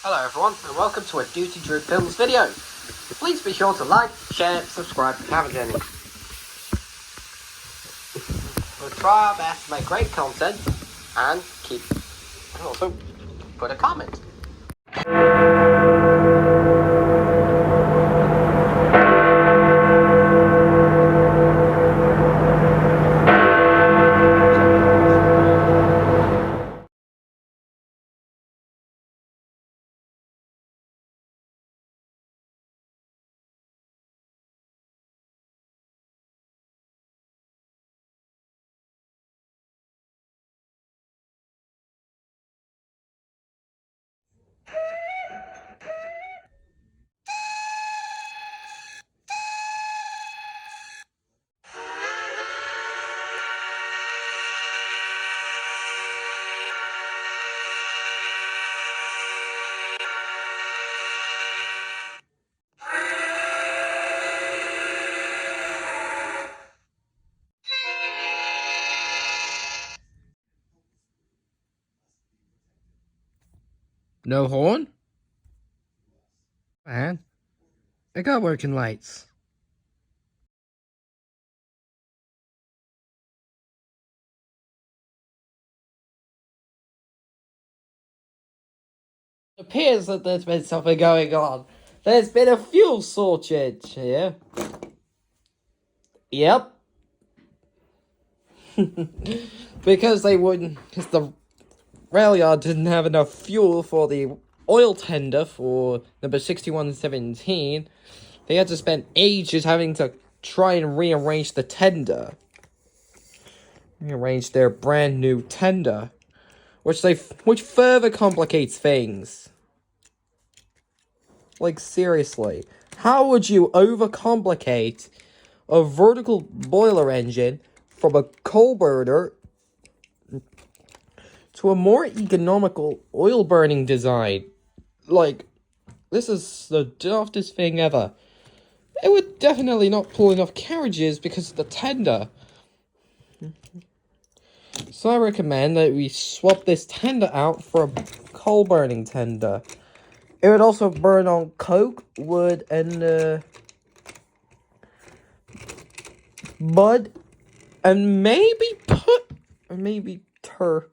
Hello everyone, and welcome to a Dutydruid Films video. Please be sure to like, share, subscribe if you haven't any. We'll try our best to make great content, and also put a comment. No horn? Man, I got working lights. It appears that there's been something going on. There's been a fuel shortage here. Yep. Because the rail yard didn't have enough fuel for the oil tender for number 6117. They had to spend ages having to try and rearrange the tender. Rearrange their brand new tender. Which further complicates things. Like, seriously. How would you overcomplicate a vertical boiler engine from a coal burner to a more economical oil burning design? Like, this is the daftest thing ever. It would definitely not pull enough carriages because of the tender. So I recommend that we swap this tender out for a coal burning tender. It would also burn on coke, wood, and mud, and maybe tar.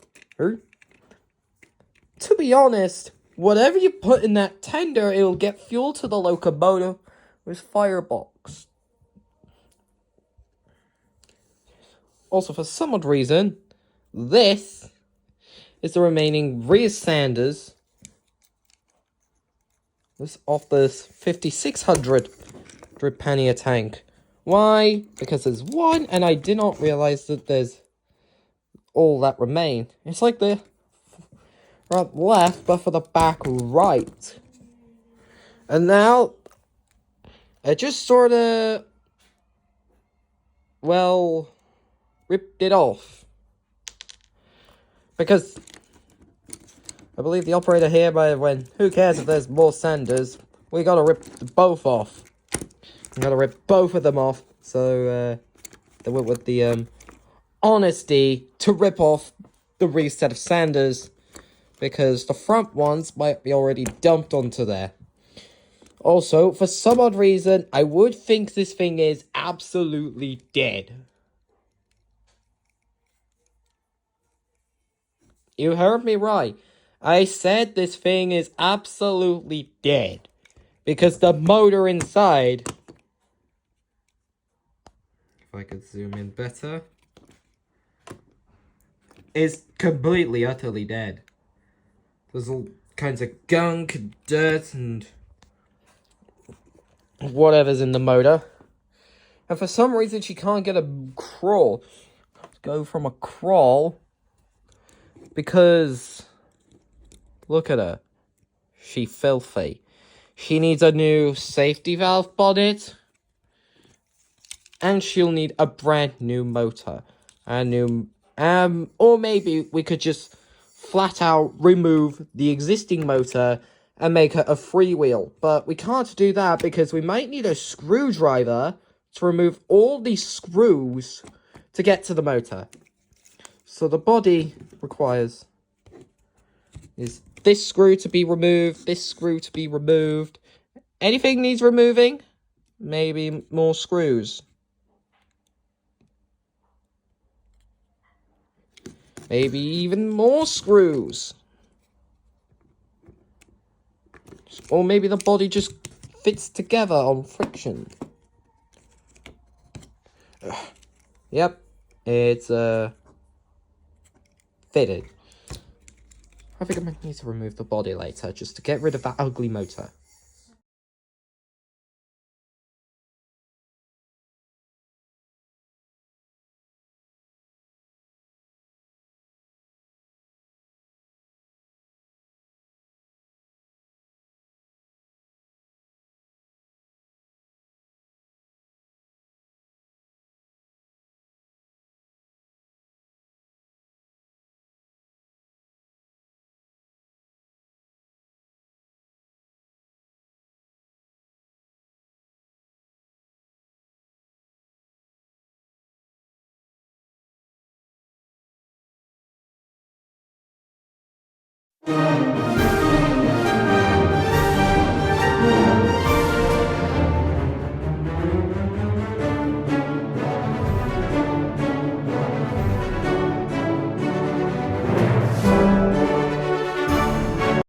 To be honest, whatever you put in that tender, it will get fuel to the locomotive with firebox. Also, for some odd reason, this is the remaining rear Sanders. This off this 5600 pannier tank. Why? Because there's one, and I did not realize that there's all that remain. It's like the front left, but for the back right. And now, I just sort of, well, ripped it off. Because I believe the operator hereby went, who cares if there's more Sanders? We gotta rip both off. We gotta rip both of them off. So, they went with the, honesty to rip off the reset of Sanders. Because the front ones might be already dumped onto there. Also, for some odd reason, I would think this thing is absolutely dead. You heard me right. I said this thing is absolutely dead. Because the motor inside... If I could zoom in better... is completely, utterly dead. There's all kinds of gunk, dirt, and... whatever's in the motor. And for some reason, she can't get a crawl. Go from a crawl... because... look at her. She filthy. She needs a new safety valve bonnet. And she'll need a brand new motor. A new... or maybe we could just flat out remove the existing motor and make her a freewheel. But we can't do that because we might need a screwdriver to remove all these screws to get to the motor. So the body is this screw to be removed, this screw to be removed. Anything needs removing? Maybe more screws. Maybe even more screws. Or maybe the body just fits together on friction. Ugh. Yep, it's fitted. I think I might need to remove the body later, just to get rid of that ugly motor.